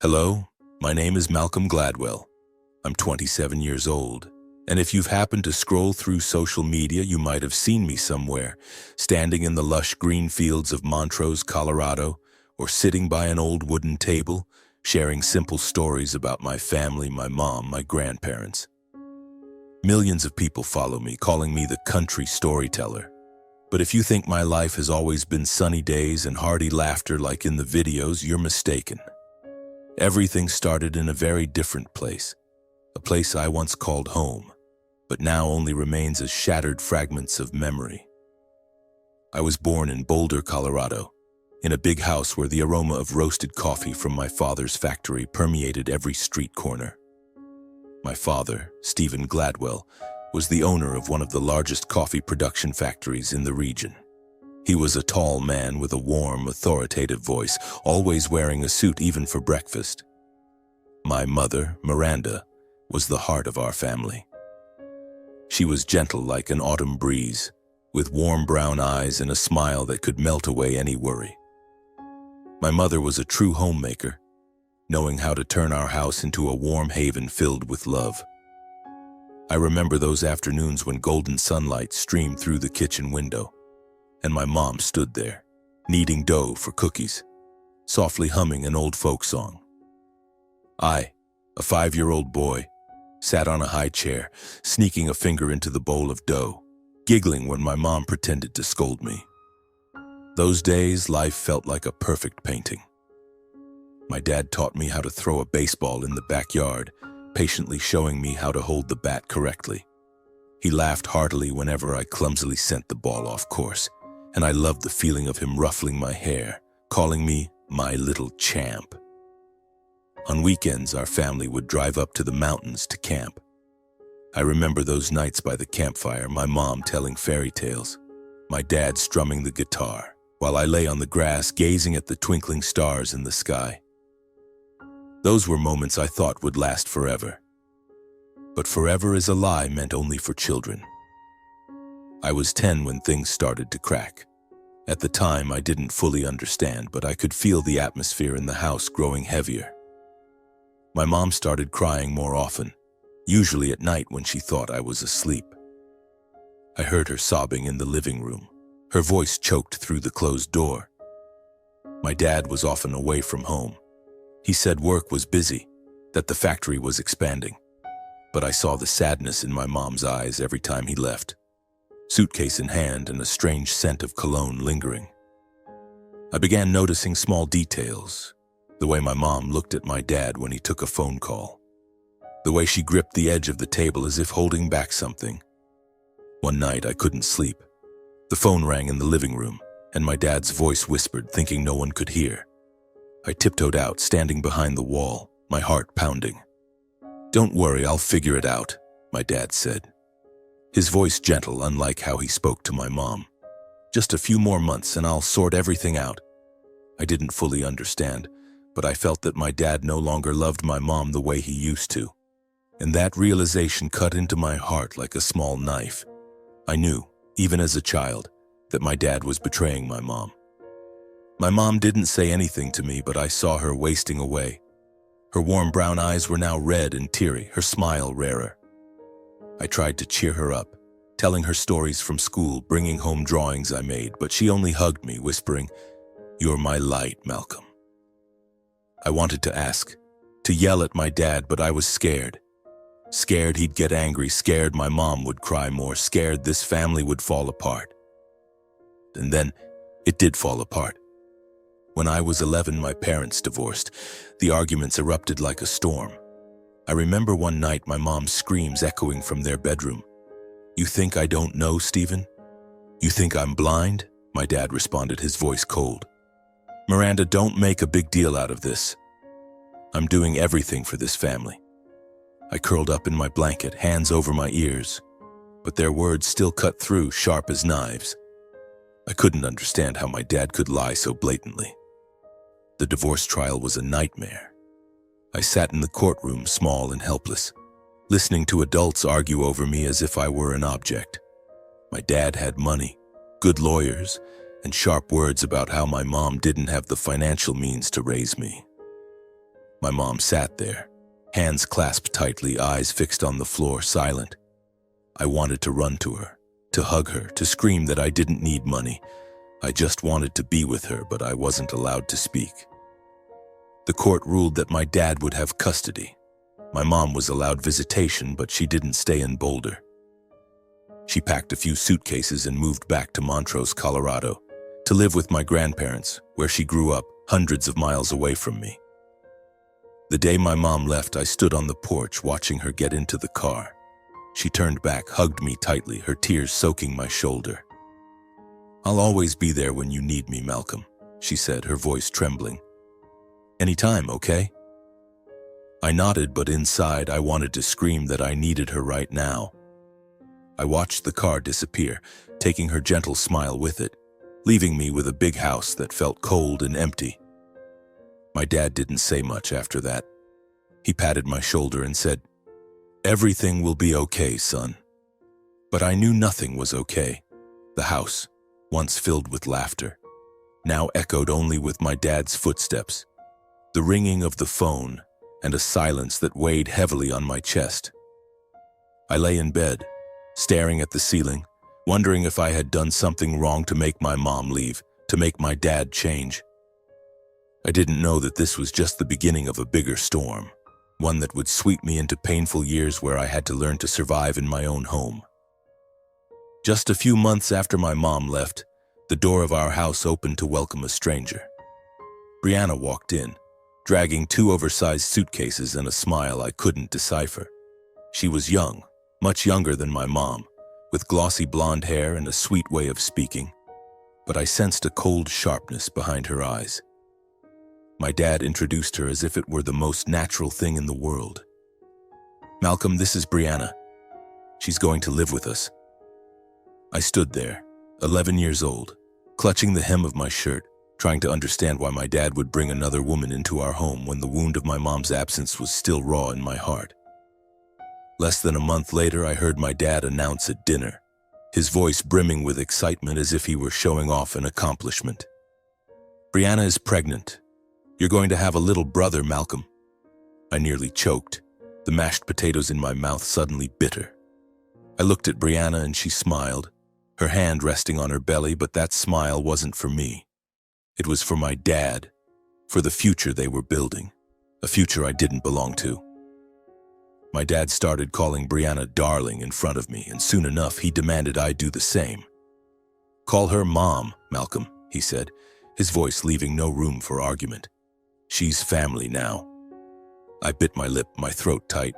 Hello, my name is Malcolm Gladwell. I'm 27 years old, and if you've happened to scroll through social media, you might have seen me somewhere, standing in the lush green fields of Montrose, Colorado, or sitting by an old wooden table, sharing simple stories about my family, my mom, my grandparents. Millions of people follow me, calling me the country storyteller. But if you think my life has always been sunny days and hearty laughter like in the videos, you're mistaken. Everything started in a very different place, a place I once called home, but now only remains as shattered fragments of memory. I was born in Boulder, Colorado, in a big house where the aroma of roasted coffee from my father's factory permeated every street corner. My father, Stephen Gladwell, was the owner of one of the largest coffee production factories in the region. He was a tall man with a warm, authoritative voice, always wearing a suit even for breakfast. My mother, Miranda, was the heart of our family. She was gentle like an autumn breeze, with warm brown eyes and a smile that could melt away any worry. My mother was a true homemaker, knowing how to turn our house into a warm haven filled with love. I remember those afternoons when golden sunlight streamed through the kitchen window, and my mom stood there, kneading dough for cookies, softly humming an old folk song. I, a 5-year-old boy, sat on a high chair, sneaking a finger into the bowl of dough, giggling when my mom pretended to scold me. Those days, life felt like a perfect painting. My dad taught me how to throw a baseball in the backyard, patiently showing me how to hold the bat correctly. He laughed heartily whenever I clumsily sent the ball off course, and I loved the feeling of him ruffling my hair, calling me my little champ. On weekends, our family would drive up to the mountains to camp. I remember those nights by the campfire, my mom telling fairy tales, my dad strumming the guitar, while I lay on the grass gazing at the twinkling stars in the sky. Those were moments I thought would last forever. But forever is a lie meant only for children. I was 10 when things started to crack. At the time, I didn't fully understand, but I could feel the atmosphere in the house growing heavier. My mom started crying more often, usually at night when she thought I was asleep. I heard her sobbing in the living room, her voice choked through the closed door. My dad was often away from home. He said work was busy, that the factory was expanding. But I saw the sadness in my mom's eyes every time he left, suitcase in hand and a strange scent of cologne lingering. I began noticing small details, the way my mom looked at my dad when he took a phone call, the way she gripped the edge of the table as if holding back something. One night I couldn't sleep. The phone rang in the living room, and my dad's voice whispered, thinking no one could hear. I tiptoed out, standing behind the wall, my heart pounding. "Don't worry, I'll figure it out," my dad said. His voice gentle, unlike how he spoke to my mom. "Just a few more months and I'll sort everything out." I didn't fully understand, but I felt that my dad no longer loved my mom the way he used to. And that realization cut into my heart like a small knife. I knew, even as a child, that my dad was betraying my mom. My mom didn't say anything to me, but I saw her wasting away. Her warm brown eyes were now red and teary, her smile rarer. I tried to cheer her up, telling her stories from school, bringing home drawings I made, but she only hugged me, whispering, "You're my light, Malcolm." I wanted to ask, to yell at my dad, but I was scared. Scared he'd get angry, scared my mom would cry more, scared this family would fall apart. And then, it did fall apart. When I was 11, my parents divorced. The arguments erupted like a storm. I remember one night my mom's screams echoing from their bedroom. "You think I don't know, Stephen? You think I'm blind?" My dad responded, his voice cold. "Miranda, don't make a big deal out of this. I'm doing everything for this family." I curled up in my blanket, hands over my ears, but their words still cut through, sharp as knives. I couldn't understand how my dad could lie so blatantly. The divorce trial was a nightmare. I sat in the courtroom, small and helpless, listening to adults argue over me as if I were an object. My dad had money, good lawyers, and sharp words about how my mom didn't have the financial means to raise me. My mom sat there, hands clasped tightly, eyes fixed on the floor, silent. I wanted to run to her, to hug her, to scream that I didn't need money. I just wanted to be with her, but I wasn't allowed to speak. The court ruled that my dad would have custody. My mom was allowed visitation, but she didn't stay in Boulder. She packed a few suitcases and moved back to Montrose, Colorado, to live with my grandparents, where she grew up, hundreds of miles away from me. The day my mom left, I stood on the porch watching her get into the car. She turned back, hugged me tightly, her tears soaking my shoulder. "I'll always be there when you need me, Malcolm," she said, her voice trembling. "Anytime, okay?" I nodded, but inside I wanted to scream that I needed her right now. I watched the car disappear, taking her gentle smile with it, leaving me with a big house that felt cold and empty. My dad didn't say much after that. He patted my shoulder and said, "Everything will be okay, son." But I knew nothing was okay. The house, once filled with laughter, now echoed only with my dad's footsteps, the ringing of the phone, and a silence that weighed heavily on my chest. I lay in bed, staring at the ceiling, wondering if I had done something wrong to make my mom leave, to make my dad change. I didn't know that this was just the beginning of a bigger storm, one that would sweep me into painful years where I had to learn to survive in my own home. Just a few months after my mom left, the door of our house opened to welcome a stranger. Brianna walked in, dragging 2 oversized suitcases and a smile I couldn't decipher. She was young, much younger than my mom, with glossy blonde hair and a sweet way of speaking, but I sensed a cold sharpness behind her eyes. My dad introduced her as if it were the most natural thing in the world. "Malcolm, this is Brianna. She's going to live with us." I stood there, 11 years old, clutching the hem of my shirt, trying to understand why my dad would bring another woman into our home when the wound of my mom's absence was still raw in my heart. Less than a month later, I heard my dad announce at dinner, his voice brimming with excitement as if he were showing off an accomplishment. "Brianna is pregnant. You're going to have a little brother, Malcolm." I nearly choked, the mashed potatoes in my mouth suddenly bitter. I looked at Brianna and she smiled, her hand resting on her belly, but that smile wasn't for me. It was for my dad, for the future they were building, a future I didn't belong to. My dad started calling Brianna darling in front of me, and soon enough he demanded I do the same. "Call her Mom, Malcolm," he said, his voice leaving no room for argument. "She's family now." I bit my lip, my throat tight.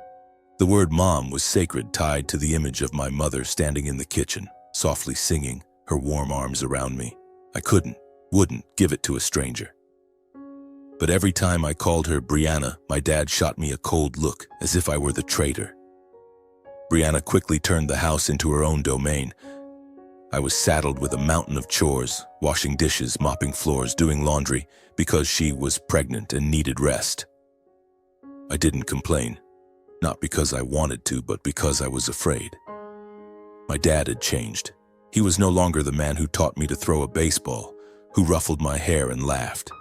The word Mom was sacred, tied to the image of my mother standing in the kitchen, softly singing, her warm arms around me. I wouldn't give it to a stranger. But every time I called her Brianna, my dad shot me a cold look, as if I were the traitor. Brianna quickly turned the house into her own domain. I was saddled with a mountain of chores, washing dishes, mopping floors, doing laundry, because she was pregnant and needed rest. I didn't complain, not because I wanted to, but because I was afraid. My dad had changed. He was no longer the man who taught me to throw a baseball, who ruffled my hair and laughed.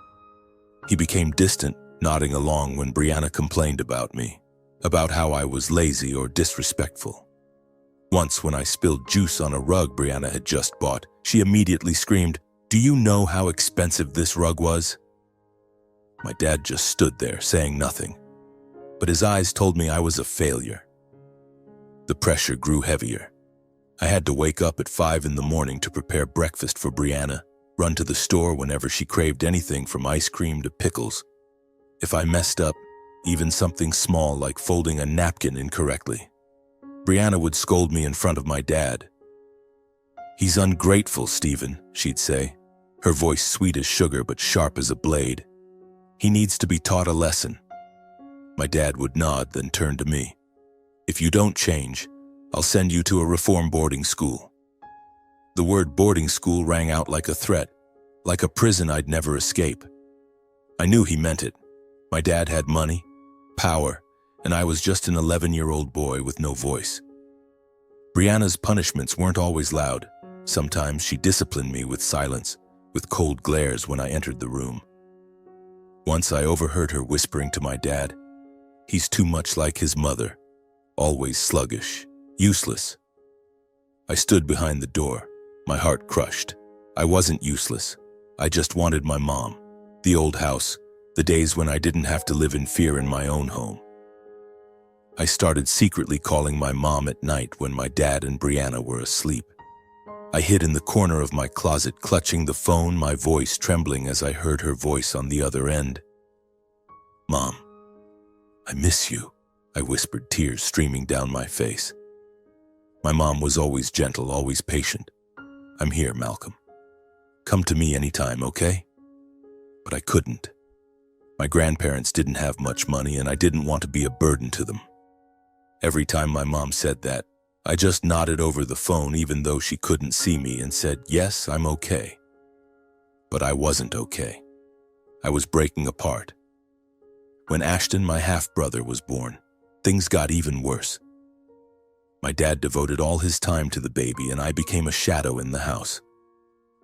He became distant, nodding along when Brianna complained about me, about how I was lazy or disrespectful. Once, when I spilled juice on a rug Brianna had just bought, she immediately screamed, "Do you know how expensive this rug was?" My dad just stood there, saying nothing, but his eyes told me I was a failure. The pressure grew heavier. I had to wake up at 5 in the morning to prepare breakfast for Brianna, run to the store whenever she craved anything from ice cream to pickles. If I messed up, even something small like folding a napkin incorrectly, Brianna would scold me in front of my dad. "He's ungrateful, Stephen," she'd say, her voice sweet as sugar but sharp as a blade. "He needs to be taught a lesson." My dad would nod, then turn to me. "If you don't change, I'll send you to a reform boarding school." The word boarding school rang out like a threat, like a prison I'd never escape. I knew he meant it. My dad had money, power, and I was just an 11-year-old boy with no voice. Brianna's punishments weren't always loud. Sometimes she disciplined me with silence, with cold glares when I entered the room. Once I overheard her whispering to my dad, "He's too much like his mother, always sluggish, useless." I stood behind the door, my heart crushed. I wasn't useless. I just wanted my mom, the old house, the days when I didn't have to live in fear in my own home. I started secretly calling my mom at night when my dad and Brianna were asleep. I hid in the corner of my closet, clutching the phone, my voice trembling as I heard her voice on the other end. "Mom, I miss you," I whispered, tears streaming down my face. My mom was always gentle, always patient. "I'm here, Malcolm. Come to me anytime, okay?" But I couldn't. My grandparents didn't have much money, and I didn't want to be a burden to them. Every time my mom said that, I just nodded over the phone even though she couldn't see me and said, "Yes, I'm okay." But I wasn't okay. I was breaking apart. When Ashton, my half-brother, was born, things got even worse. My dad devoted all his time to the baby, and I became a shadow in the house.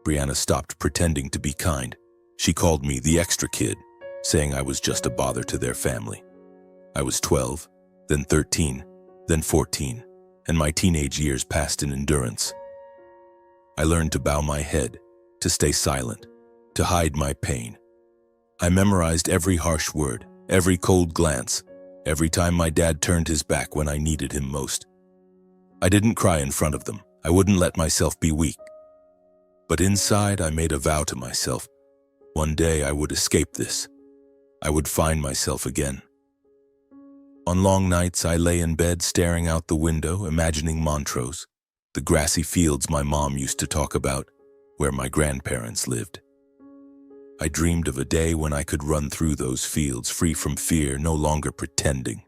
Brianna stopped pretending to be kind. She called me the extra kid, saying I was just a bother to their family. I was 12, then 13, then 14, and my teenage years passed in endurance. I learned to bow my head, to stay silent, to hide my pain. I memorized every harsh word, every cold glance, every time my dad turned his back when I needed him most. I didn't cry in front of them. I wouldn't let myself be weak. But inside, I made a vow to myself. One day I would escape this. I would find myself again. On long nights, I lay in bed staring out the window, imagining Montrose, the grassy fields my mom used to talk about, where my grandparents lived. I dreamed of a day when I could run through those fields, free from fear, no longer pretending.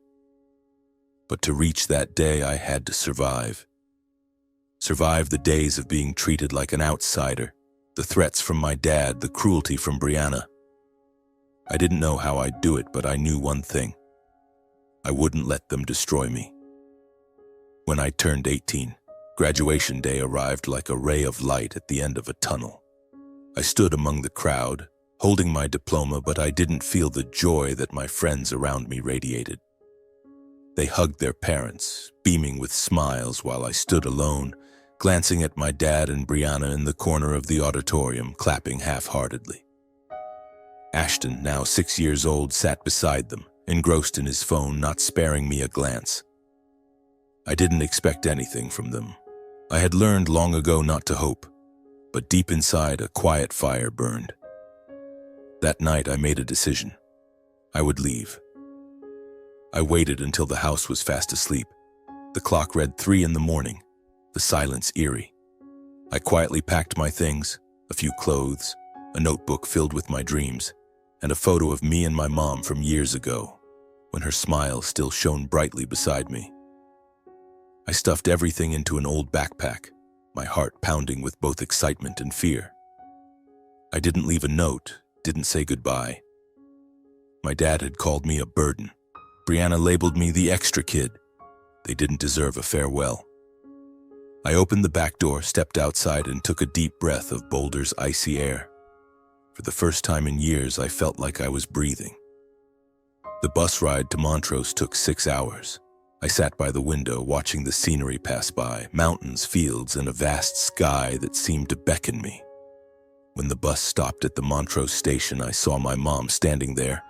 But to reach that day, I had to survive. Survive the days of being treated like an outsider, the threats from my dad, the cruelty from Brianna. I didn't know how I'd do it, but I knew one thing. I wouldn't let them destroy me. When I turned 18, graduation day arrived like a ray of light at the end of a tunnel. I stood among the crowd, holding my diploma, but I didn't feel the joy that my friends around me radiated. They hugged their parents, beaming with smiles, while I stood alone, glancing at my dad and Brianna in the corner of the auditorium, clapping half-heartedly. Ashton, now 6 years old, sat beside them, engrossed in his phone, not sparing me a glance. I didn't expect anything from them. I had learned long ago not to hope, but deep inside a quiet fire burned. That night I made a decision. I would leave. I waited until the house was fast asleep. The clock read 3 in the morning, the silence eerie. I quietly packed my things, a few clothes, a notebook filled with my dreams, and a photo of me and my mom from years ago, when her smile still shone brightly beside me. I stuffed everything into an old backpack, my heart pounding with both excitement and fear. I didn't leave a note, didn't say goodbye. My dad had called me a burden. Brianna labeled me the extra kid. They didn't deserve a farewell. I opened the back door, stepped outside, and took a deep breath of Boulder's icy air. For the first time in years, I felt like I was breathing. The bus ride to Montrose took 6 hours. I sat by the window, watching the scenery pass by, mountains, fields, and a vast sky that seemed to beckon me. When the bus stopped at the Montrose station, I saw my mom standing there,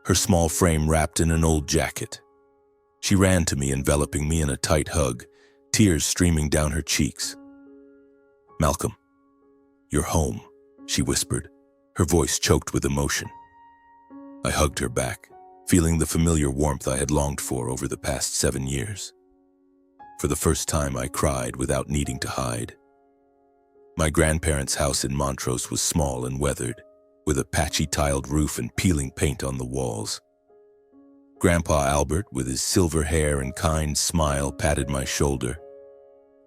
her small frame wrapped in an old jacket. She ran to me, enveloping me in a tight hug, tears streaming down her cheeks. "Malcolm, you're home," she whispered, her voice choked with emotion. I hugged her back, feeling the familiar warmth I had longed for over the past 7 years. For the first time, I cried without needing to hide. My grandparents' house in Montrose was small and weathered, with a patchy tiled roof and peeling paint on the walls. Grandpa Albert, with his silver hair and kind smile, patted my shoulder.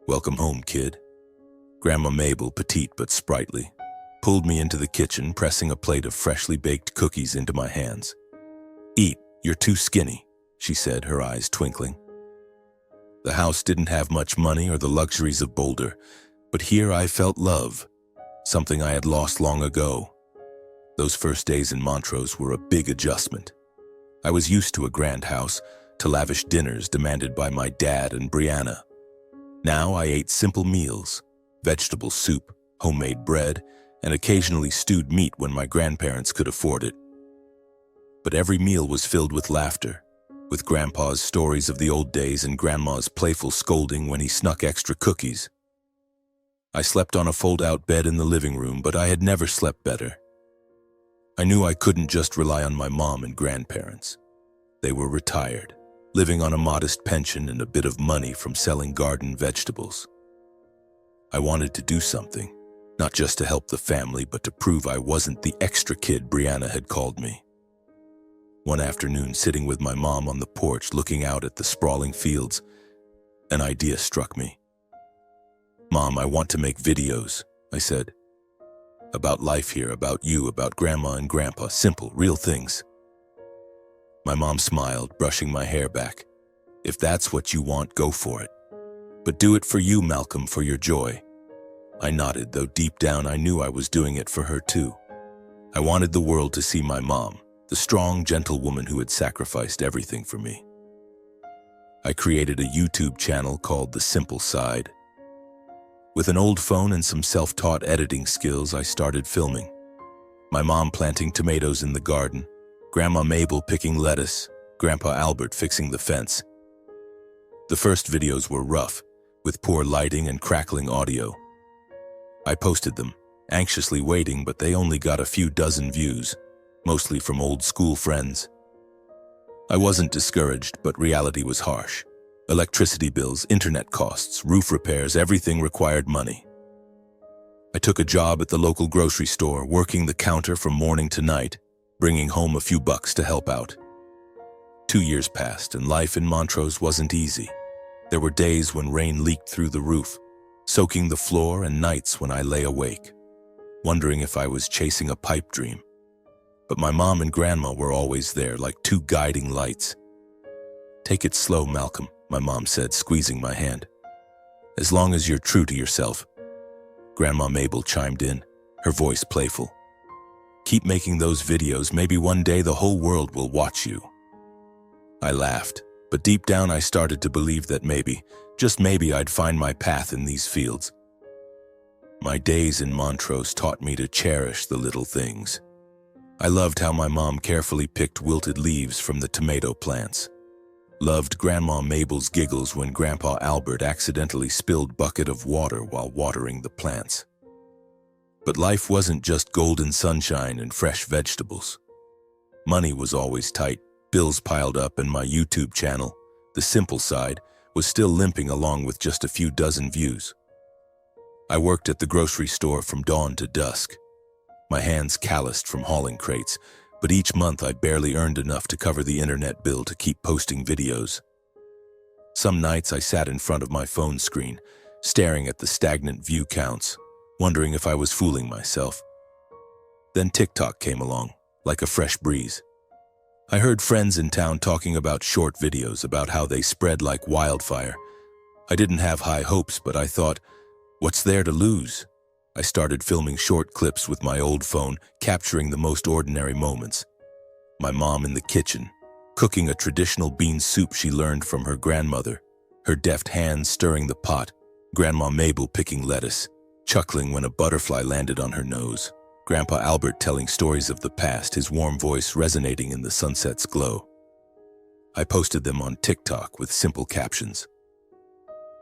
"Welcome home, kid." Grandma Mabel, petite but sprightly, pulled me into the kitchen, pressing a plate of freshly baked cookies into my hands. "Eat, you're too skinny," she said, her eyes twinkling. The house didn't have much money or the luxuries of Boulder, but here I felt love, something I had lost long ago. Those first days in Montrose were a big adjustment. I was used to a grand house, to lavish dinners demanded by my dad and Brianna. Now I ate simple meals, vegetable soup, homemade bread, and occasionally stewed meat when my grandparents could afford it. But every meal was filled with laughter, with Grandpa's stories of the old days and Grandma's playful scolding when he snuck extra cookies. I slept on a fold-out bed in the living room, but I had never slept better. I knew I couldn't just rely on my mom and grandparents. They were retired, living on a modest pension and a bit of money from selling garden vegetables. I wanted to do something, not just to help the family, but to prove I wasn't the extra kid Brianna had called me. One afternoon, sitting with my mom on the porch looking out at the sprawling fields, an idea struck me. "Mom, I want to make videos," I said. "About life here, about you, about Grandma and Grandpa, simple, real things." My mom smiled, brushing my hair back. "If that's what you want, go for it. But do it for you, Malcolm, for your joy." I nodded, though deep down I knew I was doing it for her too. I wanted the world to see my mom, the strong, gentle woman who had sacrificed everything for me. I created a YouTube channel called The Simple Side. With an old phone and some self-taught editing skills, I started filming. My mom planting tomatoes in the garden, Grandma Mabel picking lettuce, Grandpa Albert fixing the fence. The first videos were rough, with poor lighting and crackling audio. I posted them, anxiously waiting, but they only got a few dozen views, mostly from old school friends. I wasn't discouraged, but reality was harsh. Electricity bills, internet costs, roof repairs, everything required money. I took a job at the local grocery store, working the counter from morning to night, bringing home a few bucks to help out. 2 years passed, and life in Montrose wasn't easy. There were days when rain leaked through the roof, soaking the floor, and nights when I lay awake, wondering if I was chasing a pipe dream. But my mom and Grandma were always there, like two guiding lights. "Take it slow, Malcolm," my mom said, squeezing my hand. "As long as you're true to yourself." Grandma Mabel chimed in, her voice playful. "Keep making those videos. Maybe one day the whole world will watch you." I laughed, but deep down I started to believe that maybe, just maybe, I'd find my path in these fields. My days in Montrose taught me to cherish the little things. I loved how my mom carefully picked wilted leaves from the tomato plants. Loved Grandma Mabel's giggles when Grandpa Albert accidentally spilled a bucket of water while watering the plants. But life wasn't just golden sunshine and fresh vegetables. Money was always tight, bills piled up, and my YouTube channel, The Simple Side, was still limping along with just a few dozen views. I worked at the grocery store from dawn to dusk, my hands calloused from hauling crates, but each month I barely earned enough to cover the internet bill to keep posting videos. Some nights I sat in front of my phone screen, staring at the stagnant view counts, wondering if I was fooling myself. Then TikTok came along, like a fresh breeze. I heard friends in town talking about short videos, about how they spread like wildfire. I didn't have high hopes, but I thought, what's there to lose? I started filming short clips with my old phone, capturing the most ordinary moments. My mom in the kitchen, cooking a traditional bean soup she learned from her grandmother, her deft hands stirring the pot, Grandma Mabel picking lettuce, chuckling when a butterfly landed on her nose, Grandpa Albert telling stories of the past, his warm voice resonating in the sunset's glow. I posted them on TikTok with simple captions.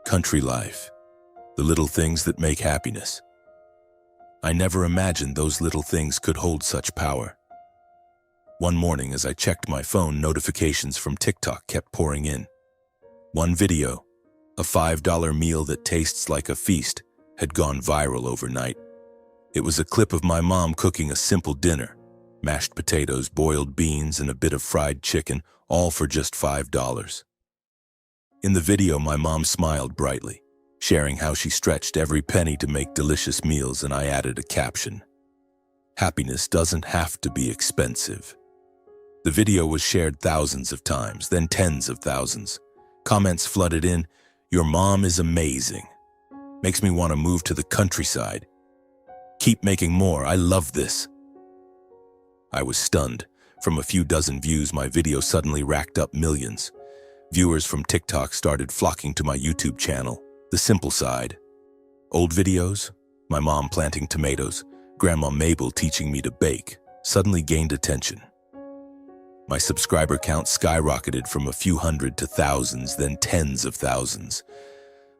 Country life, the little things that make happiness. I never imagined those little things could hold such power. One morning, as I checked my phone, notifications from TikTok kept pouring in. One video, a $5 meal that tastes like a feast, had gone viral overnight. It was a clip of my mom cooking a simple dinner, mashed potatoes, boiled beans, and a bit of fried chicken, all for just $5. In the video, my mom smiled brightly, sharing how she stretched every penny to make delicious meals, and I added a caption. Happiness doesn't have to be expensive. The video was shared thousands of times, then tens of thousands. Comments flooded in, "Your mom is amazing. Makes me want to move to the countryside. Keep making more, I love this." I was stunned. From a few dozen views, my video suddenly racked up millions. Viewers from TikTok started flocking to my YouTube channel, The Simple Side. Old videos, my mom planting tomatoes, Grandma Mabel teaching me to bake, suddenly gained attention. My subscriber count skyrocketed from a few hundred to thousands, then tens of thousands.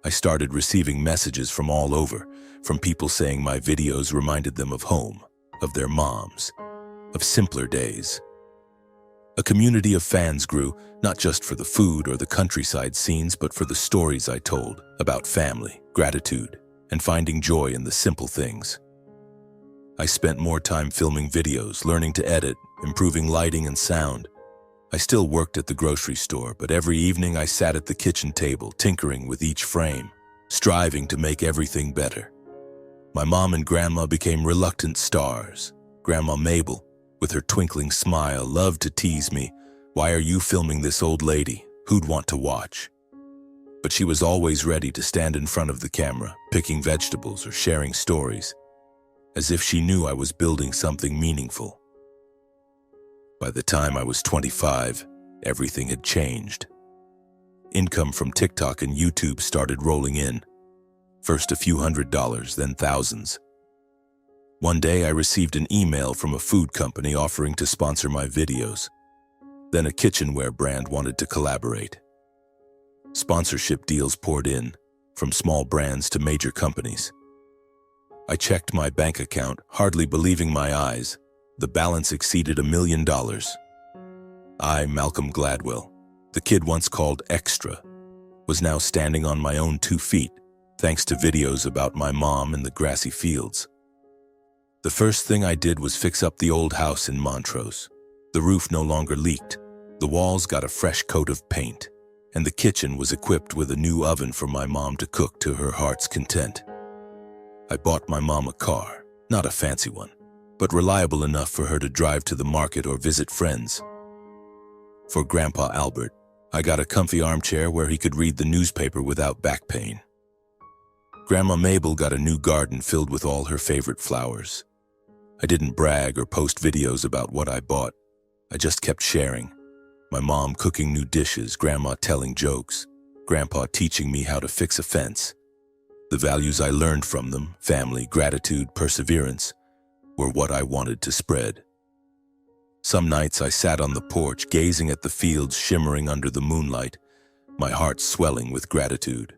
I started receiving messages from all over, from people saying my videos reminded them of home, of their moms, of simpler days. A community of fans grew, not just for the food or the countryside scenes, but for the stories I told about family, gratitude, and finding joy in the simple things. I spent more time filming videos, learning to edit, improving lighting and sound. I still worked at the grocery store, but every evening I sat at the kitchen table, tinkering with each frame, striving to make everything better. My mom and grandma became reluctant stars. Grandma Mabel, with her twinkling smile, loved to tease me. "Why are you filming this old lady? Who'd want to watch?" But she was always ready to stand in front of the camera, picking vegetables or sharing stories, as if she knew I was building something meaningful. By the time I was 25, everything had changed. Income from TikTok and YouTube started rolling in. First a few $100s, then thousands. One day I received an email from a food company offering to sponsor my videos. Then a kitchenware brand wanted to collaborate. Sponsorship deals poured in, from small brands to major companies. I checked my bank account, hardly believing my eyes. The balance exceeded $1 million. I, Malcolm Gladwell, the kid once called Extra, was now standing on my own 2 feet, thanks to videos about my mom and the grassy fields. The first thing I did was fix up the old house in Montrose. The roof no longer leaked, the walls got a fresh coat of paint, and the kitchen was equipped with a new oven for my mom to cook to her heart's content. I bought my mom a car, not a fancy one, but reliable enough for her to drive to the market or visit friends. For Grandpa Albert, I got a comfy armchair where he could read the newspaper without back pain. Grandma Mabel got a new garden filled with all her favorite flowers. I didn't brag or post videos about what I bought. I just kept sharing. My mom cooking new dishes, Grandma telling jokes, Grandpa teaching me how to fix a fence. The values I learned from them, family, gratitude, perseverance, were what I wanted to spread. Some nights I sat on the porch, gazing at the fields shimmering under the moonlight, my heart swelling with gratitude.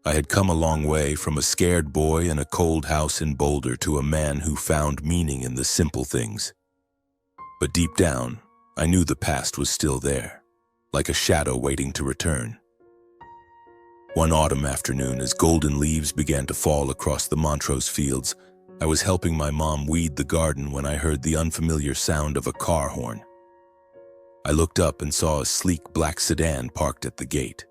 I had come a long way, from a scared boy in a cold house in Boulder to a man who found meaning in the simple things. But deep down, I knew the past was still there, like a shadow waiting to return. One autumn afternoon, as golden leaves began to fall across the Montrose fields, I was helping my mom weed the garden when I heard the unfamiliar sound of a car horn. I looked up and saw a sleek black sedan parked at the gate.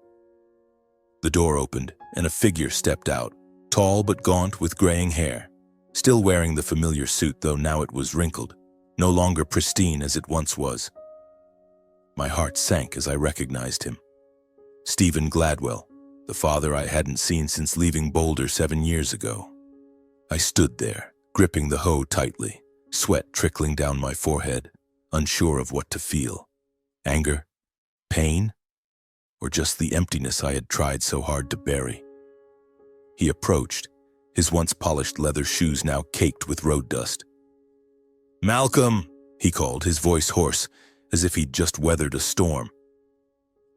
The door opened, and a figure stepped out, tall but gaunt with graying hair, still wearing the familiar suit, though now it was wrinkled, no longer pristine as it once was. My heart sank as I recognized him. Stephen Gladwell, the father I hadn't seen since leaving Boulder 7 years ago. I stood there, gripping the hoe tightly, sweat trickling down my forehead, unsure of what to feel. Anger? Pain? Or just the emptiness I had tried so hard to bury? He approached, his once polished leather shoes now caked with road dust. "Malcolm," he called, his voice hoarse, as if he'd just weathered a storm.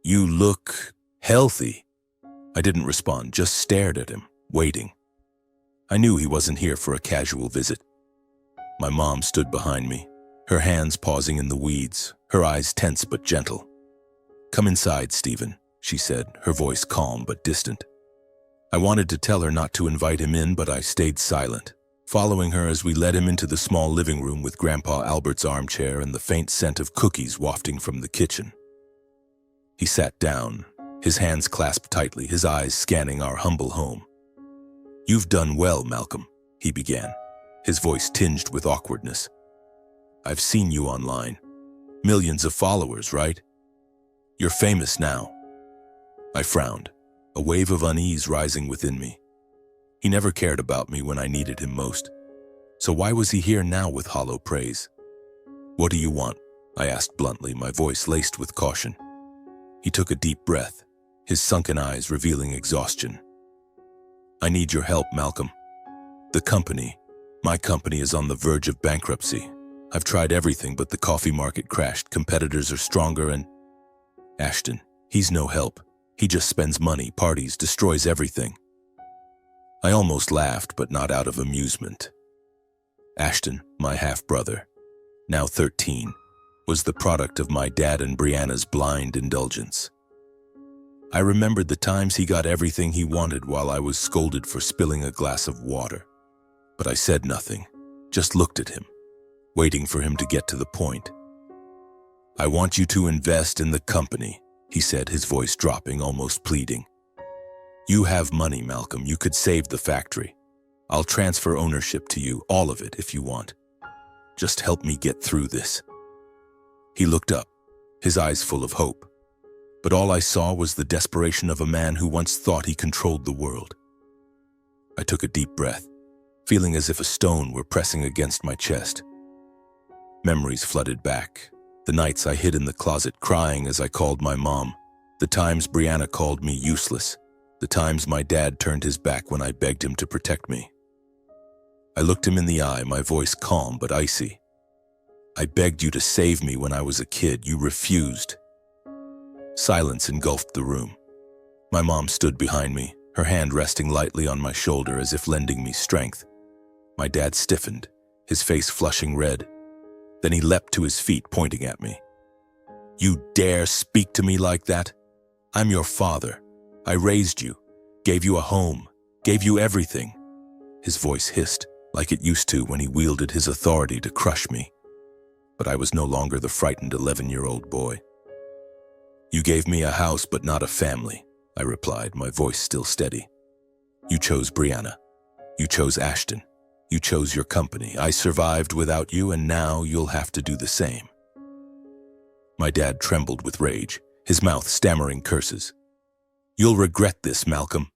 "You look healthy." I didn't respond, just stared at him, waiting. I knew he wasn't here for a casual visit. My mom stood behind me, her hands pausing in the weeds, her eyes tense but gentle. "Come inside, Stephen," she said, her voice calm but distant. I wanted to tell her not to invite him in, but I stayed silent, following her as we led him into the small living room with Grandpa Albert's armchair and the faint scent of cookies wafting from the kitchen. He sat down, his hands clasped tightly, his eyes scanning our humble home. "You've done well, Malcolm," he began, his voice tinged with awkwardness. "I've seen you online. Millions of followers, right? You're famous now." I frowned, a wave of unease rising within me. He never cared about me when I needed him most. So why was he here now with hollow praise? "What do you want?" I asked bluntly, my voice laced with caution. He took a deep breath, his sunken eyes revealing exhaustion. "I need your help, Malcolm. My company is on the verge of bankruptcy. I've tried everything, but the coffee market crashed. Competitors are stronger and... Ashton, he's no help. He just spends money, parties, destroys everything." I almost laughed, but not out of amusement. Ashton, my half-brother, now 13, was the product of my dad and Brianna's blind indulgence. I remembered the times he got everything he wanted while I was scolded for spilling a glass of water. But I said nothing, just looked at him, waiting for him to get to the point. "I want you to invest in the company," he said, his voice dropping, almost pleading. "You have money, Malcolm. You could save the factory. I'll transfer ownership to you, all of it, if you want. Just help me get through this." He looked up, his eyes full of hope. But all I saw was the desperation of a man who once thought he controlled the world. I took a deep breath, feeling as if a stone were pressing against my chest. Memories flooded back. The nights I hid in the closet crying as I called my mom. The times Brianna called me useless. The times my dad turned his back when I begged him to protect me. I looked him in the eye, my voice calm but icy. "I begged you to save me when I was a kid. You refused." Silence engulfed the room. My mom stood behind me, her hand resting lightly on my shoulder as if lending me strength. My dad stiffened, his face flushing red. Then he leapt to his feet, pointing at me. "You dare speak to me like that? I'm your father. I raised you, gave you a home, gave you everything." His voice hissed, like it used to when he wielded his authority to crush me. But I was no longer the frightened 11-year-old boy. "You gave me a house but not a family," I replied, my voice still steady. "You chose Brianna. You chose Ashton. You chose your company. I survived without you, and now you'll have to do the same." My dad trembled with rage, his mouth stammering curses. "You'll regret this, Malcolm.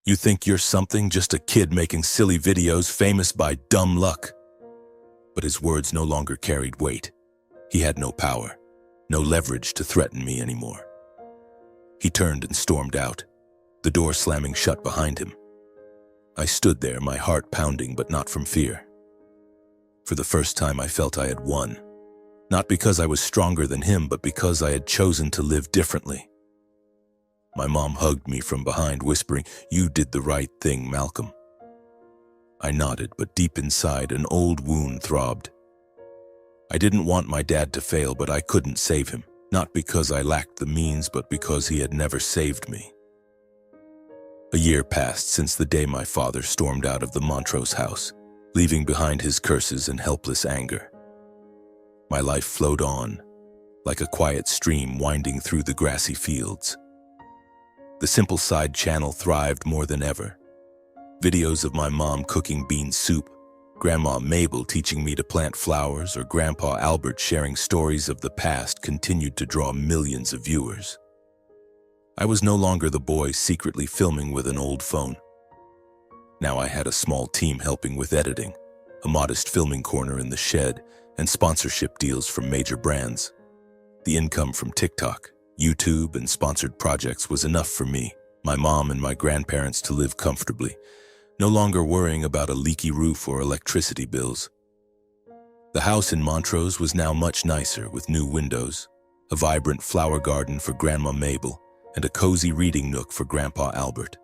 You think you're something, just a kid making silly videos famous by dumb luck." But his words no longer carried weight. He had no power, no leverage to threaten me anymore. He turned and stormed out, the door slamming shut behind him. I stood there, my heart pounding, but not from fear. For the first time, I felt I had won. Not because I was stronger than him, but because I had chosen to live differently. My mom hugged me from behind, whispering, "You did the right thing, Malcolm." I nodded, but deep inside, an old wound throbbed. I didn't want my dad to fail, but I couldn't save him. Not because I lacked the means, but because he had never saved me. A year passed since the day my father stormed out of the Montrose house, leaving behind his curses and helpless anger. My life flowed on, like a quiet stream winding through the grassy fields. The simple side channel thrived more than ever. Videos of my mom cooking bean soup, Grandma Mabel teaching me to plant flowers, or Grandpa Albert sharing stories of the past continued to draw millions of viewers. I was no longer the boy secretly filming with an old phone. Now I had a small team helping with editing, a modest filming corner in the shed, and sponsorship deals from major brands. The income from TikTok, YouTube, and sponsored projects was enough for me, my mom, and my grandparents to live comfortably, no longer worrying about a leaky roof or electricity bills. The house in Montrose was now much nicer, with new windows, a vibrant flower garden for Grandma Mabel, and a cozy reading nook for Grandpa Albert.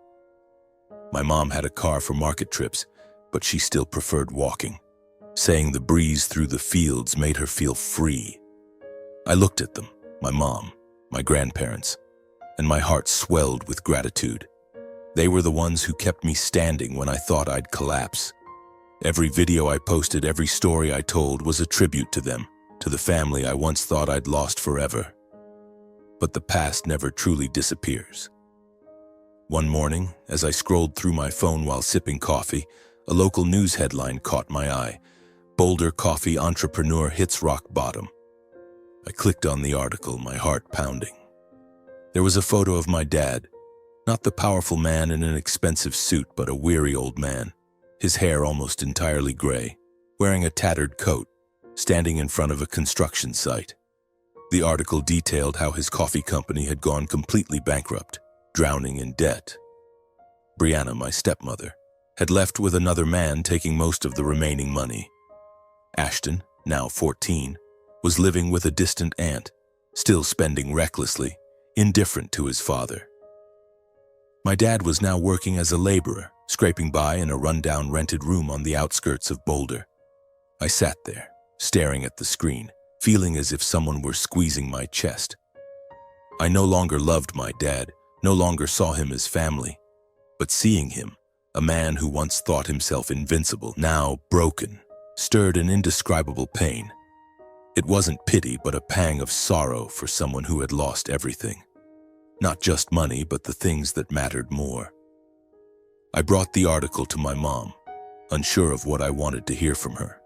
My mom had a car for market trips, but she still preferred walking, saying the breeze through the fields made her feel free. I looked at them, my mom, my grandparents, and my heart swelled with gratitude. They were the ones who kept me standing when I thought I'd collapse. Every video I posted, every story I told was a tribute to them, to the family I once thought I'd lost forever. But the past never truly disappears. One morning, as I scrolled through my phone while sipping coffee, a local news headline caught my eye. "Boulder coffee entrepreneur hits rock bottom." I clicked on the article, my heart pounding. There was a photo of my dad, not the powerful man in an expensive suit, but a weary old man, his hair almost entirely gray, wearing a tattered coat, standing in front of a construction site. The article detailed how his coffee company had gone completely bankrupt, drowning in debt. Brianna, my stepmother, had left with another man taking most of the remaining money. Ashton, now 14, was living with a distant aunt, still spending recklessly, indifferent to his father. My dad was now working as a laborer, scraping by in a rundown rented room on the outskirts of Boulder. I sat there, staring at the screen, feeling as if someone were squeezing my chest. I no longer loved my dad, no longer saw him as family, but seeing him, a man who once thought himself invincible, now broken, stirred an indescribable pain. It wasn't pity, but a pang of sorrow for someone who had lost everything. Not just money, but the things that mattered more. I brought the article to my mom, unsure of what I wanted to hear from her.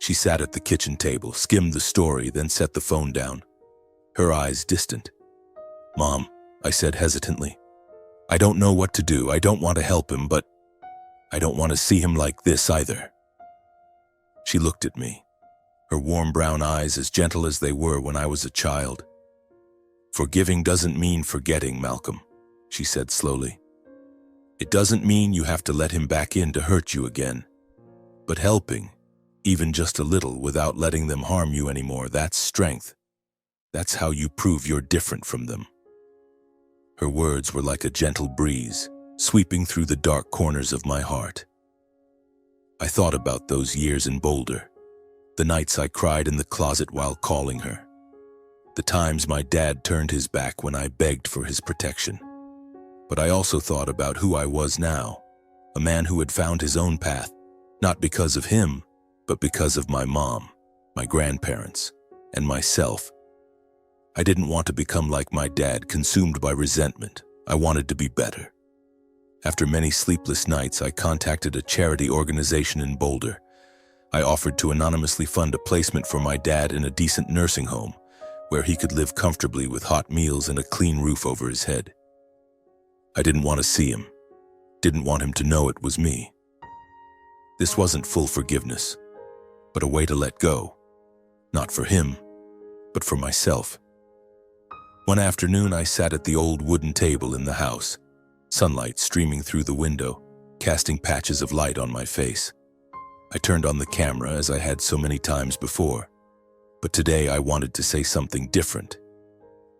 She sat at the kitchen table, skimmed the story, then set the phone down, her eyes distant. "Mom," I said hesitantly, "I don't know what to do. I don't want to help him, but I don't want to see him like this either." She looked at me, her warm brown eyes as gentle as they were when I was a child. "Forgiving doesn't mean forgetting, Malcolm," she said slowly. "It doesn't mean you have to let him back in to hurt you again. But helping, even just a little, without letting them harm you anymore, that's strength. That's how you prove you're different from them." Her words were like a gentle breeze, sweeping through the dark corners of my heart. I thought about those years in Boulder, the nights I cried in the closet while calling her, the times my dad turned his back when I begged for his protection. But I also thought about who I was now, a man who had found his own path, not because of him, but because of my mom, my grandparents, and myself. I didn't want to become like my dad, consumed by resentment. I wanted to be better. After many sleepless nights, I contacted a charity organization in Boulder. I offered to anonymously fund a placement for my dad in a decent nursing home, where he could live comfortably with hot meals and a clean roof over his head. I didn't want to see him, didn't want him to know it was me. This wasn't full forgiveness, but a way to let go, not for him, but for myself. One afternoon, I sat at the old wooden table in the house, sunlight streaming through the window, casting patches of light on my face. I turned on the camera as I had so many times before, but today I wanted to say something different.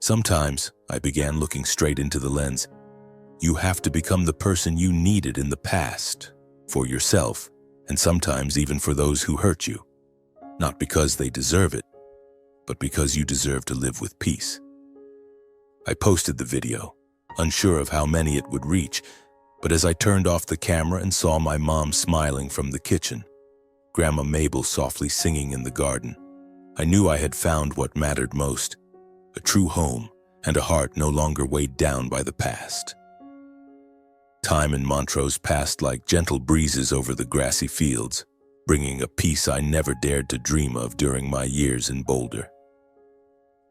Sometimes, I began looking straight into the lens, you have to become the person you needed in the past, for yourself, and sometimes even for those who hurt you. Not because they deserve it, but because you deserve to live with peace. I posted the video, unsure of how many it would reach, but as I turned off the camera and saw my mom smiling from the kitchen, Grandma Mabel softly singing in the garden, I knew I had found what mattered most, a true home and a heart no longer weighed down by the past. Time in Montrose passed like gentle breezes over the grassy fields, bringing a peace I never dared to dream of during my years in Boulder.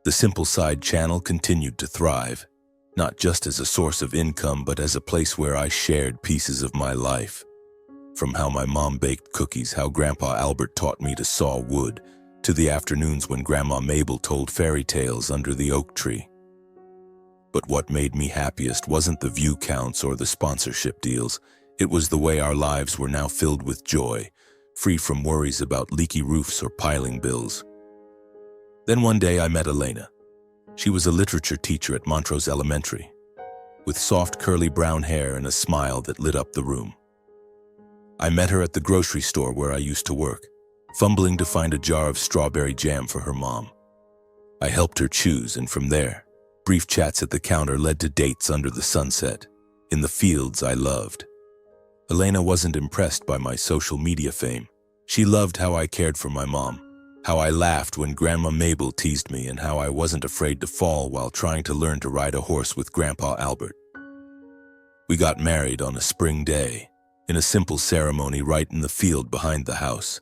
The Simple Side channel continued to thrive, not just as a source of income, but as a place where I shared pieces of my life. From how my mom baked cookies, how Grandpa Albert taught me to saw wood, to the afternoons when Grandma Mabel told fairy tales under the oak tree. But what made me happiest wasn't the view counts or the sponsorship deals. It was the way our lives were now filled with joy, free from worries about leaky roofs or piling bills. Then one day I met Elena. She was a literature teacher at Montrose Elementary, with soft curly brown hair and a smile that lit up the room. I met her at the grocery store where I used to work, fumbling to find a jar of strawberry jam for her mom. I helped her choose, and from there, brief chats at the counter led to dates under the sunset, in the fields I loved. Elena wasn't impressed by my social media fame. She loved how I cared for my mom, how I laughed when Grandma Mabel teased me, and how I wasn't afraid to fall while trying to learn to ride a horse with Grandpa Albert. We got married on a spring day, in a simple ceremony right in the field behind the house.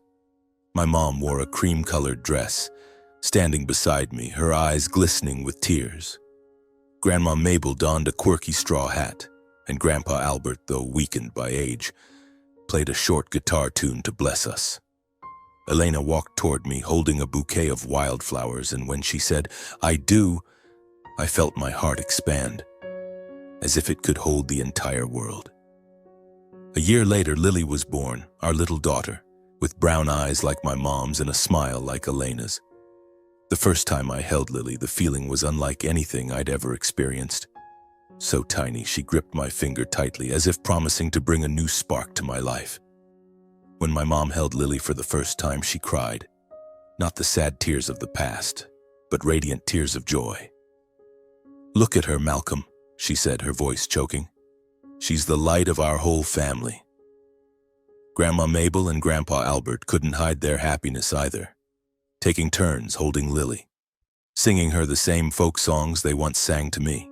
My mom wore a cream-colored dress, standing beside me, her eyes glistening with tears. Grandma Mabel donned a quirky straw hat, and Grandpa Albert, though weakened by age, played a short guitar tune to bless us. Elena walked toward me, holding a bouquet of wildflowers, and when she said, "I do," I felt my heart expand, as if it could hold the entire world. A year later, Lily was born, our little daughter, with brown eyes like my mom's and a smile like Elena's. The first time I held Lily, the feeling was unlike anything I'd ever experienced. So tiny, she gripped my finger tightly, as if promising to bring a new spark to my life. When my mom held Lily for the first time, she cried. Not the sad tears of the past, but radiant tears of joy. "Look at her, Malcolm," she said, her voice choking. "She's the light of our whole family." Grandma Mabel and Grandpa Albert couldn't hide their happiness either, taking turns holding Lily, singing her the same folk songs they once sang to me.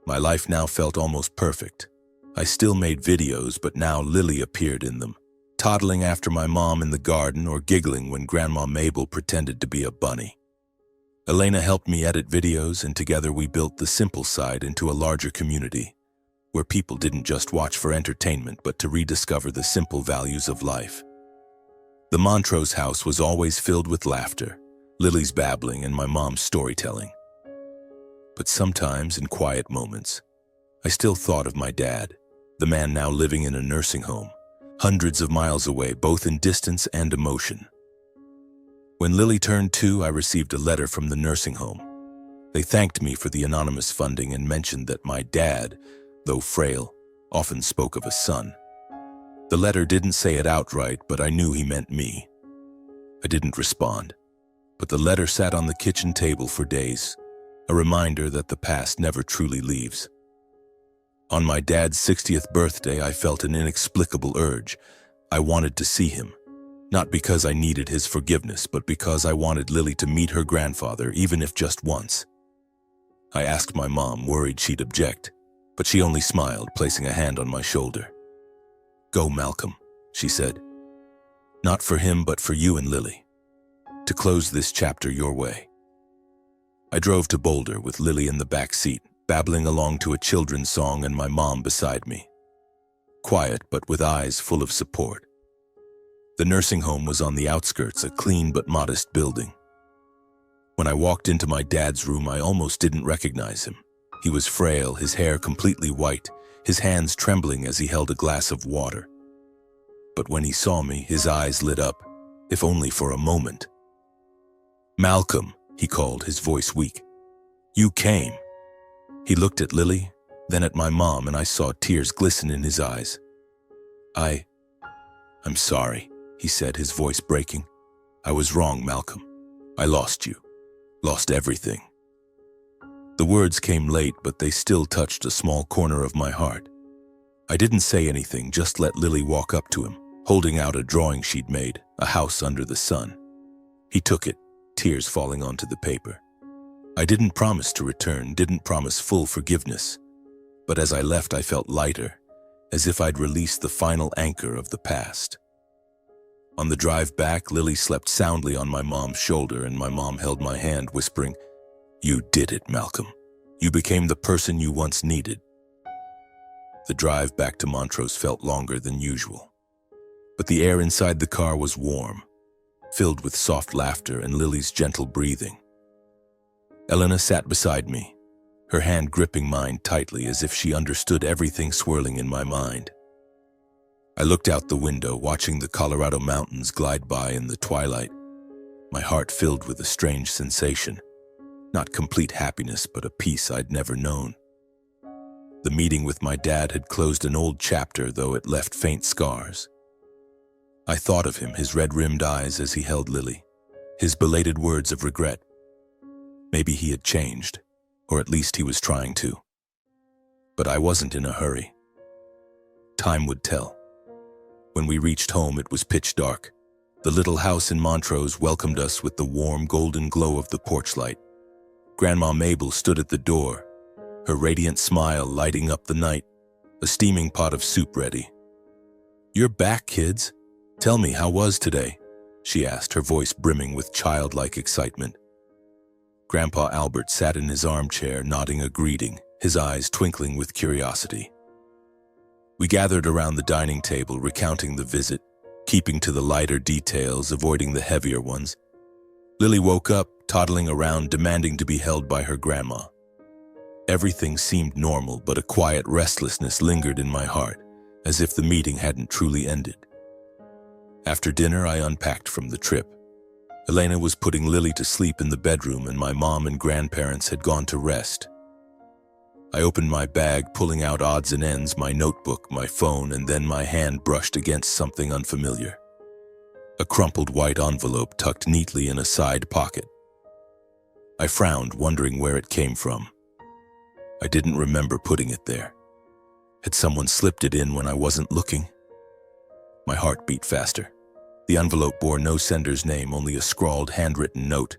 My life now felt almost perfect. I still made videos, but now Lily appeared in them, toddling after my mom in the garden or giggling when Grandma Mabel pretended to be a bunny. Elena helped me edit videos, and together we built the simple side into a larger community, where people didn't just watch for entertainment but to rediscover the simple values of life. The Montrose house was always filled with laughter, Lily's babbling, and my mom's storytelling. But sometimes, in quiet moments, I still thought of my dad, the man now living in a nursing home, hundreds of miles away, both in distance and emotion. When Lily turned 2, I received a letter from the nursing home. They thanked me for the anonymous funding and mentioned that my dad, though frail, often spoke of a son. The letter didn't say it outright, but I knew he meant me. I didn't respond, but the letter sat on the kitchen table for days, a reminder that the past never truly leaves. On my dad's 60th birthday, I felt an inexplicable urge. I wanted to see him, not because I needed his forgiveness, but because I wanted Lily to meet her grandfather, even if just once. I asked my mom, worried she'd object, but she only smiled, placing a hand on my shoulder. "Go, Malcolm," she said. "Not for him, but for you and Lily. To close this chapter your way." I drove to Boulder with Lily in the back seat, babbling along to a children's song and my mom beside me. Quiet, but with eyes full of support. The nursing home was on the outskirts, a clean but modest building. When I walked into my dad's room, I almost didn't recognize him. He was frail, his hair completely white, his hands trembling as he held a glass of water. But when he saw me, his eyes lit up, if only for a moment. "Malcolm," he called, his voice weak. "You came." He looked at Lily, then at my mom, and I saw tears glisten in his eyes. I'm sorry," he said, his voice breaking. "I was wrong, Malcolm. I lost you. Lost everything." The words came late, but they still touched a small corner of my heart. I didn't say anything, just let Lily walk up to him, holding out a drawing she'd made, a house under the sun. He took it, tears falling onto the paper. I didn't promise to return, didn't promise full forgiveness. But as I left, I felt lighter, as if I'd released the final anchor of the past. On the drive back, Lily slept soundly on my mom's shoulder, and my mom held my hand, whispering, "You did it, Malcolm. You became the person you once needed." The drive back to Montrose felt longer than usual. But the air inside the car was warm, filled with soft laughter and Lily's gentle breathing. Elena sat beside me, her hand gripping mine tightly as if she understood everything swirling in my mind. I looked out the window, watching the Colorado mountains glide by in the twilight, my heart filled with a strange sensation, not complete happiness, but a peace I'd never known. The meeting with my dad had closed an old chapter, though it left faint scars. I thought of him, his red-rimmed eyes as he held Lily, his belated words of regret. Maybe he had changed, or at least he was trying to. But I wasn't in a hurry. Time would tell. When we reached home, it was pitch dark. The little house in Montrose welcomed us with the warm golden glow of the porch light. Grandma Mabel stood at the door, her radiant smile lighting up the night, a steaming pot of soup ready. "You're back, kids. Tell me, how was today?" she asked, her voice brimming with childlike excitement. Grandpa Albert sat in his armchair, nodding a greeting, his eyes twinkling with curiosity. We gathered around the dining table, recounting the visit, keeping to the lighter details, avoiding the heavier ones. Lily woke up, toddling around, demanding to be held by her grandma. Everything seemed normal, but a quiet restlessness lingered in my heart, as if the meeting hadn't truly ended. After dinner, I unpacked from the trip. Elena was putting Lily to sleep in the bedroom, and my mom and grandparents had gone to rest. I opened my bag, pulling out odds and ends, my notebook, my phone, and then my hand brushed against something unfamiliar. A crumpled white envelope tucked neatly in a side pocket. I frowned, wondering where it came from. I didn't remember putting it there. Had someone slipped it in when I wasn't looking? My heart beat faster. The envelope bore no sender's name, only a scrawled, handwritten note.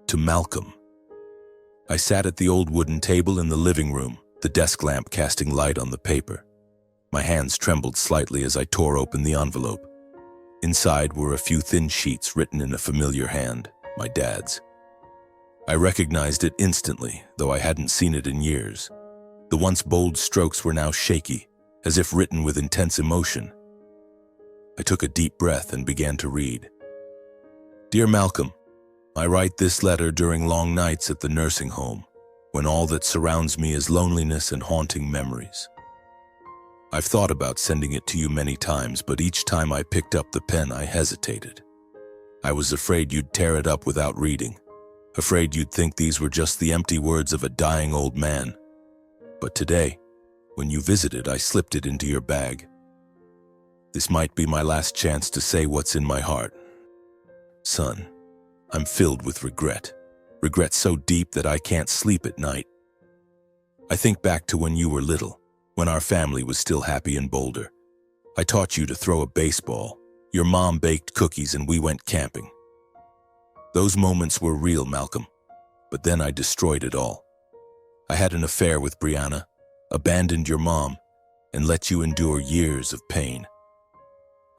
To Malcolm. I sat at the old wooden table in the living room, the desk lamp casting light on the paper. My hands trembled slightly as I tore open the envelope. Inside were a few thin sheets written in a familiar hand, my dad's. I recognized it instantly, though I hadn't seen it in years. The once bold strokes were now shaky, as if written with intense emotion. I took a deep breath and began to read. Dear Malcolm, I write this letter during long nights at the nursing home, when all that surrounds me is loneliness and haunting memories. I've thought about sending it to you many times, but each time I picked up the pen, I hesitated. I was afraid you'd tear it up without reading, afraid you'd think these were just the empty words of a dying old man. But today, when you visited, I slipped it into your bag. This might be my last chance to say what's in my heart. Son, I'm filled with regret. Regret so deep that I can't sleep at night. I think back to when you were little, when our family was still happy in Boulder. I taught you to throw a baseball. Your mom baked cookies and we went camping. Those moments were real, Malcolm, but then I destroyed it all. I had an affair with Brianna, abandoned your mom, and let you endure years of pain.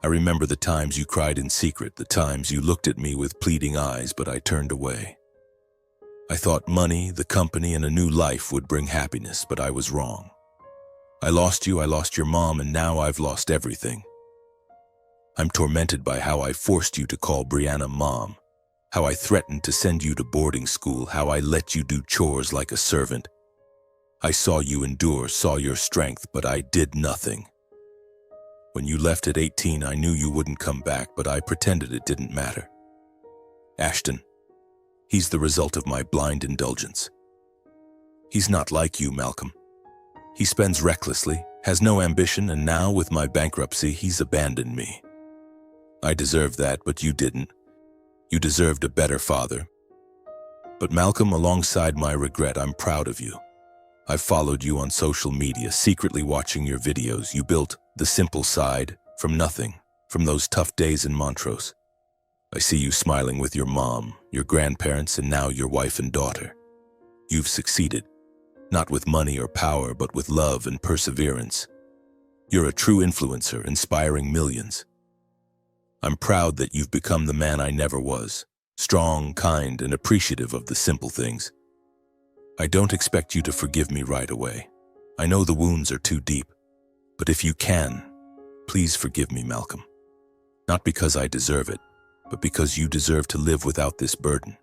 I remember the times you cried in secret, the times you looked at me with pleading eyes, but I turned away. I thought money, the company, and a new life would bring happiness, but I was wrong. I lost you, I lost your mom, and now I've lost everything. I'm tormented by how I forced you to call Brianna Mom, how I threatened to send you to boarding school, how I let you do chores like a servant. I saw you endure, saw your strength, but I did nothing. When you left at 18, I knew you wouldn't come back, but I pretended it didn't matter. Ashton, he's the result of my blind indulgence. He's not like you, Malcolm. He spends recklessly, has no ambition, and now, with my bankruptcy, he's abandoned me. I deserved that, but you didn't. You deserved a better father. But Malcolm, alongside my regret, I'm proud of you. I've followed you on social media, secretly watching your videos. You built the simple side from nothing, from those tough days in Montrose. I see you smiling with your mom, your grandparents, and now your wife and daughter. You've succeeded, not with money or power, but with love and perseverance. You're a true influencer, inspiring millions. I'm proud that you've become the man I never was, strong, kind, and appreciative of the simple things. I don't expect you to forgive me right away. I know the wounds are too deep, but if you can, please forgive me, Malcolm. Not because I deserve it, but because you deserve to live without this burden.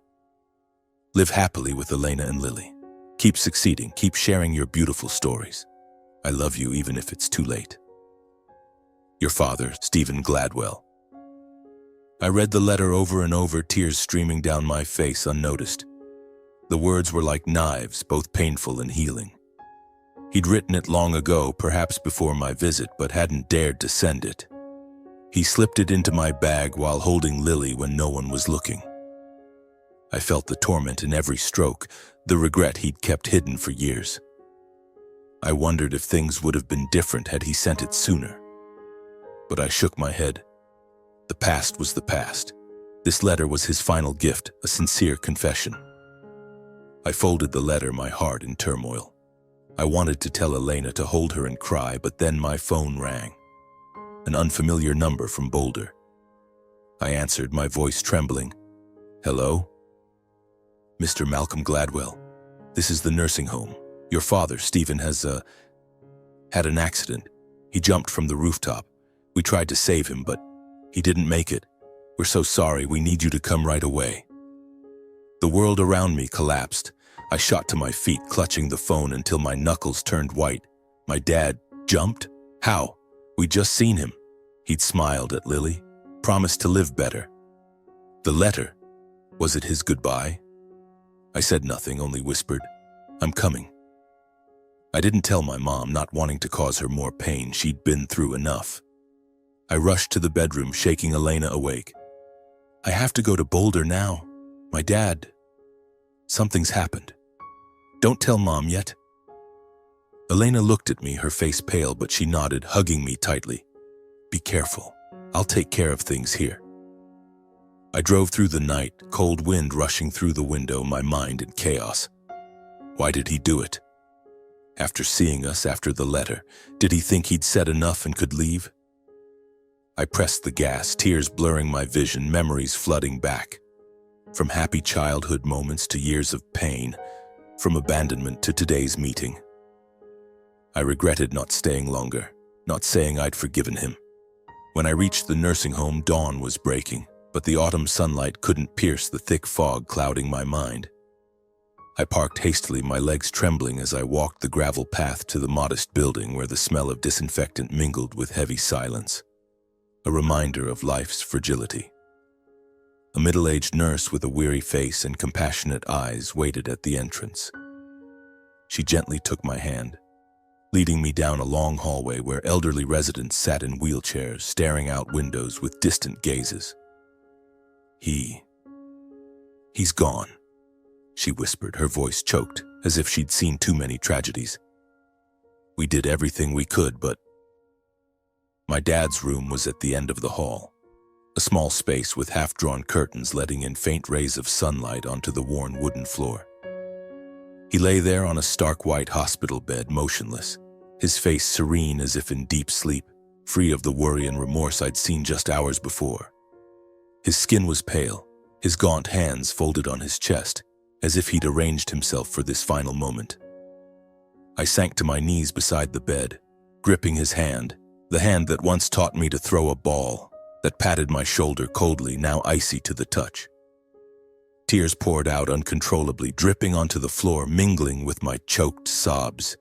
Live happily with Elena and Lily. Keep succeeding, keep sharing your beautiful stories. I love you even if it's too late. Your father, Stephen Gladwell. I read the letter over and over, tears streaming down my face unnoticed. The words were like knives, both painful and healing. He'd written it long ago, perhaps before my visit, but hadn't dared to send it. He slipped it into my bag while holding Lily when no one was looking. I felt the torment in every stroke, the regret he'd kept hidden for years. I wondered if things would have been different had he sent it sooner. But I shook my head. The past was the past. This letter was his final gift, a sincere confession. I folded the letter, my heart in turmoil. I wanted to tell Elena to hold her and cry, but then my phone rang. An unfamiliar number from Boulder. I answered, my voice trembling. Hello? Mr. Malcolm Gladwell, this is the nursing home. Your father, Stephen, has had an accident. He jumped from the rooftop. We tried to save him, but He didn't make it. We're so sorry. We need you to come right away." The world around me collapsed. I shot to my feet, clutching the phone until my knuckles turned white. My dad jumped? How? We'd just seen him. He'd smiled at Lily, promised to live better. The letter, was it his goodbye? I said nothing, only whispered, "I'm coming." I didn't tell my mom, not wanting to cause her more pain. She'd been through enough. I rushed to the bedroom, shaking Elena awake. "I have to go to Boulder now. My dad. Something's happened. Don't tell Mom yet." Elena looked at me, her face pale, but she nodded, hugging me tightly. "Be careful. I'll take care of things here." I drove through the night, cold wind rushing through the window, my mind in chaos. Why did he do it? After seeing us, after the letter, did he think he'd said enough and could leave? I pressed the gas, tears blurring my vision, memories flooding back. From happy childhood moments to years of pain, from abandonment to today's meeting. I regretted not staying longer, not saying I'd forgiven him. When I reached the nursing home, dawn was breaking, but the autumn sunlight couldn't pierce the thick fog clouding my mind. I parked hastily, my legs trembling as I walked the gravel path to the modest building where the smell of disinfectant mingled with heavy silence. A reminder of life's fragility. A middle-aged nurse with a weary face and compassionate eyes waited at the entrance. She gently took my hand, leading me down a long hallway where elderly residents sat in wheelchairs, staring out windows with distant gazes. He's gone," she whispered, her voice choked, as if she'd seen too many tragedies. "We did everything we could, but..." My dad's room was at the end of the hall, a small space with half-drawn curtains letting in faint rays of sunlight onto the worn wooden floor. He lay there on a stark white hospital bed, motionless, his face serene as if in deep sleep, free of the worry and remorse I'd seen just hours before. His skin was pale, his gaunt hands folded on his chest, as if he'd arranged himself for this final moment. I sank to my knees beside the bed, gripping his hand, the hand that once taught me to throw a ball, that patted my shoulder coldly, now icy to the touch. Tears poured out uncontrollably, dripping onto the floor, mingling with my choked sobs.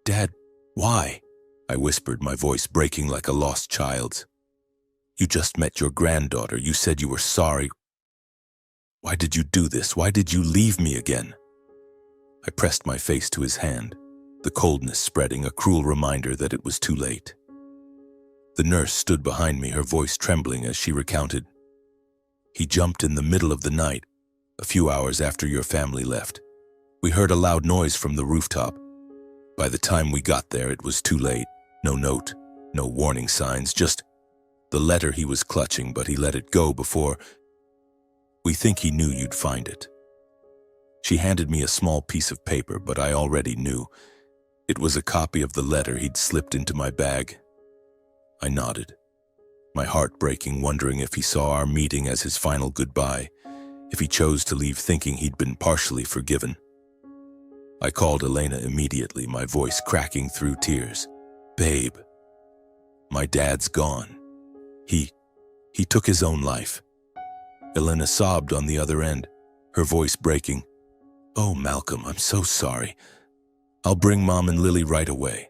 "Dad, why?" I whispered, my voice breaking like a lost child's. "You just met your granddaughter. You said you were sorry. Why did you do this? Why did you leave me again?" I pressed my face to his hand, the coldness spreading, a cruel reminder that it was too late. The nurse stood behind me, her voice trembling as she recounted. "He jumped in the middle of the night, a few hours after your family left. We heard a loud noise from the rooftop. By the time we got there, it was too late. No note, no warning signs, just the letter he was clutching, but he let it go before... We think he knew you'd find it." She handed me a small piece of paper, but I already knew. It was a copy of the letter he'd slipped into my bag. I nodded, my heart breaking, wondering if he saw our meeting as his final goodbye, if he chose to leave thinking he'd been partially forgiven. I called Elena immediately, my voice cracking through tears. "Babe, my dad's gone. He took his own life." Elena sobbed on the other end, her voice breaking. "Oh, Malcolm, I'm so sorry. I'll bring Mom and Lily right away.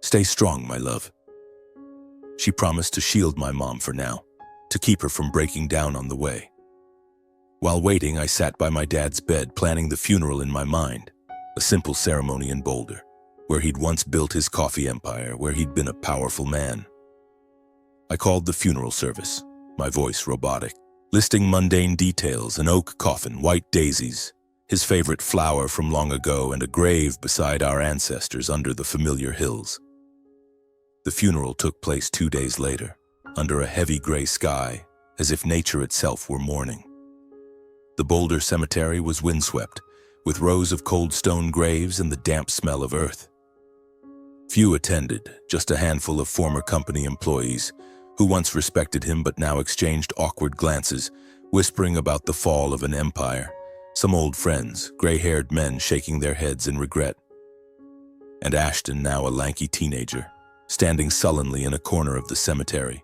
Stay strong, my love." She promised to shield my mom for now, to keep her from breaking down on the way. While waiting, I sat by my dad's bed, planning the funeral in my mind, a simple ceremony in Boulder, where he'd once built his coffee empire, where he'd been a powerful man. I called the funeral service, my voice robotic, listing mundane details: an oak coffin, white daisies, his favorite flower from long ago, and a grave beside our ancestors under the familiar hills. The funeral took place 2 days later, under a heavy gray sky, as if nature itself were mourning. The Boulder cemetery was windswept, with rows of cold stone graves and the damp smell of earth. Few attended, just a handful of former company employees, who once respected him but now exchanged awkward glances, whispering about the fall of an empire. Some old friends, gray-haired men shaking their heads in regret. And Ashton, now a lanky teenager, standing sullenly in a corner of the cemetery,